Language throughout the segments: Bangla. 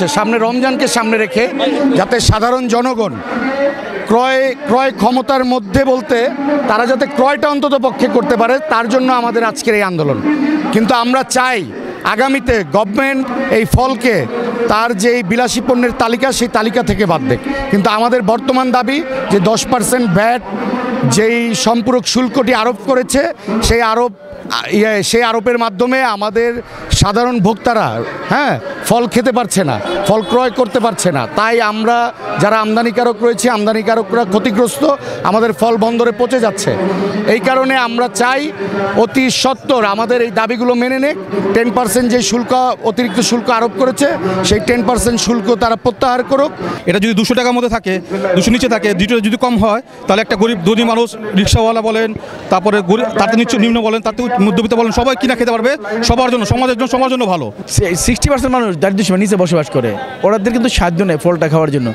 হচ্ছে সামনে রমজানকে সামনে রেখে, যাতে সাধারণ জনগণ ক্রয় ক্ষমতার মধ্যে বলতে তারা যাতে ক্রয়টা অন্তত পক্ষে করতে পারে, তার জন্য আমাদের আজকের এই আন্দোলন। কিন্তু আমরা চাই আগামীতে গভর্নমেন্ট এই ফলকে তার যে বিলাসী পণ্যের তালিকা, সেই তালিকা থেকে বাদ দেয়। কিন্তু আমাদের বর্তমান দাবি যে 10% ভ্যাট যেই সম্পূরক শুল্কটি আরোপ করেছে, সেই আরোপের মাধ্যমে আমাদের সাধারণ ভোক্তারা ফল খেতে পারছে না, ফল ক্রয় করতে পারছে না। তাই আমরা যারা আমদানিকারক রয়েছে, আমদানিকারকরা ক্ষতিগ্রস্ত, আমাদের ফল বন্দরে পচে যাচ্ছে। এই কারণে আমরা চাই অতি সত্বর আমাদের এই দাবিগুলো মেনে নেক। 10% যে অতিরিক্ত শুল্ক আরোপ করেছে, সেই 10% শুল্ক তারা প্রত্যাহার করুক। এটা যদি 200 টাকার মধ্যে থাকে, 200 নিচে থাকে, যদি কম হয়, তাহলে একটা গরিব ধনী মানুষ, রিক্সাওয়ালা বলেন, তারপরে তাতে নিম্ন বলেন, তাতে মধ্যবিত্ত বলেন, সবাই কিনা খেতে পারবে। সবার জন্য, সমাজের জন্য ভালো। 60% মানুষ দারিদ্র্য নিচে বসবাস করে, ওদের কিন্তু সাহায্য নেই ফলটা খাওয়ার জন্য।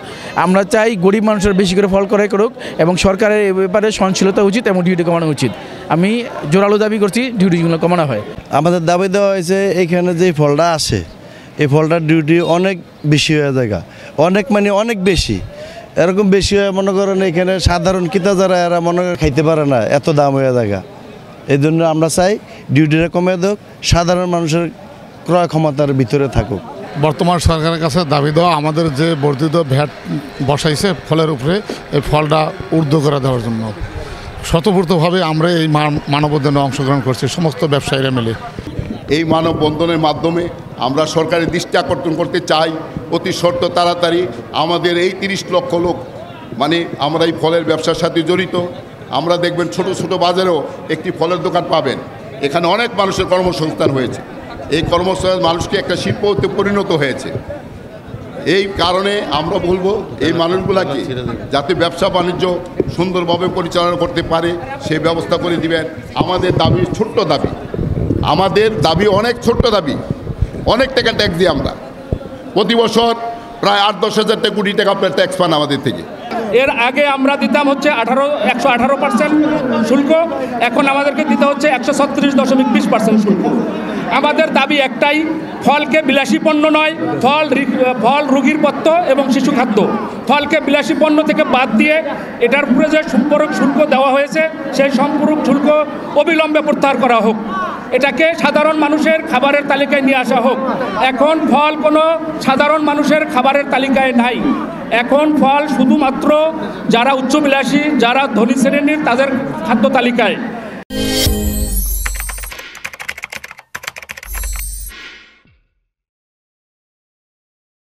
আমরা চাই গরিব মানুষের বেশি করে ফল ক্রয় করুক এবং সরকারের এ ব্যাপারে সহনশীলতা উচিত এবং ডিউটি কমানো উচিত। আমি জোরালো দাবি করছি ডিউটিগুলো কমানো হয়। আমাদের দাবি দেওয়া হয়েছে এইখানে যে ফলটা আসে, এই ফলটার ডিউটি অনেক বেশি হয়ে যায়, অনেক বেশি। এরকম বেশি হয়ে মনে করেন এখানে সাধারণ ক্রেতা যারা এরা মনে খাইতে পারে না, এত দাম হয়ে যায়। এই জন্য আমরা চাই ডিউটিটা কমে দেওক, সাধারণ মানুষের ক্রয় ক্ষমতার ভিতরে থাকুক। বর্তমান সরকারের কাছে দাবি দেওয়া আমাদের যে বর্ধিত ভ্যাট বসাইছে ফলের উপরে, এই ফলটা ঊর্ধ্ব করে দেওয়ার জন্য স্বতঃস্ফূর্তভাবে আমরা এই মানববন্ধনে অংশগ্রহণ করছি, সমস্ত ব্যবসায়ীরা মিলে। এই মানববন্ধনের মাধ্যমে আমরা সরকারের দৃষ্টি আকর্ষণ করতে চাই অতি সত্ত্ব তাড়াতাড়ি আমাদের এই 30 লক্ষ লোক, মানে আমরা এই ফলের ব্যবসার সাথে জড়িত। আমরা দেখবেন ছোট ছোট বাজারেও একটি ফলের দোকান পাবেন। এখানে অনেক মানুষের কর্মসংস্থান হয়েছে, এই কর্মসংস্থান মানুষকে একটা শিল্পতে পরিণত হয়েছে। এই কারণে আমরা বলবো এই মানুষগুলাকে যাতে ব্যবসা বাণিজ্য সুন্দরভাবে পরিচালনা করতে পারে সেই ব্যবস্থা করে দিবেন। আমাদের দাবি ছোট্ট দাবি, আমাদের দাবি অনেক ছোট্ট দাবি। অনেক টাকা ট্যাক্স দিই আমরা, প্রতি বছর প্রায় 8-10 হাজার কোটি টাকা আপনার ট্যাক্স পান আমাদের থেকে। এর আগে আমরা দিতাম হচ্ছে 118% শুল্ক, এখন আমাদেরকে দিতে হচ্ছে 136.20% শুল্ক। আমাদের দাবি একটাই, ফলকে বিলাসী পণ্য নয়, ফল রোগীর পথ্য এবং শিশু খাদ্য। ফলকে বিলাসী পণ্য থেকে বাদ দিয়ে এটার উপরে যে সম্পূরক শুল্ক দেওয়া হয়েছে, সেই সম্পূরক শুল্ক অবিলম্বে প্রত্যাহার করা হোক। এটাকে সাধারণ মানুষের খাবারের তালিকায় নিয়ে আসা হোক। এখন ফল কোনো সাধারণ মানুষের খাবারের তালিকায় নাই। এখন ফল শুধুমাত্র যারা উচ্চবিলাসী, যারা ধনী শ্রেণীর, তাদের খাদ্য তালিকায়।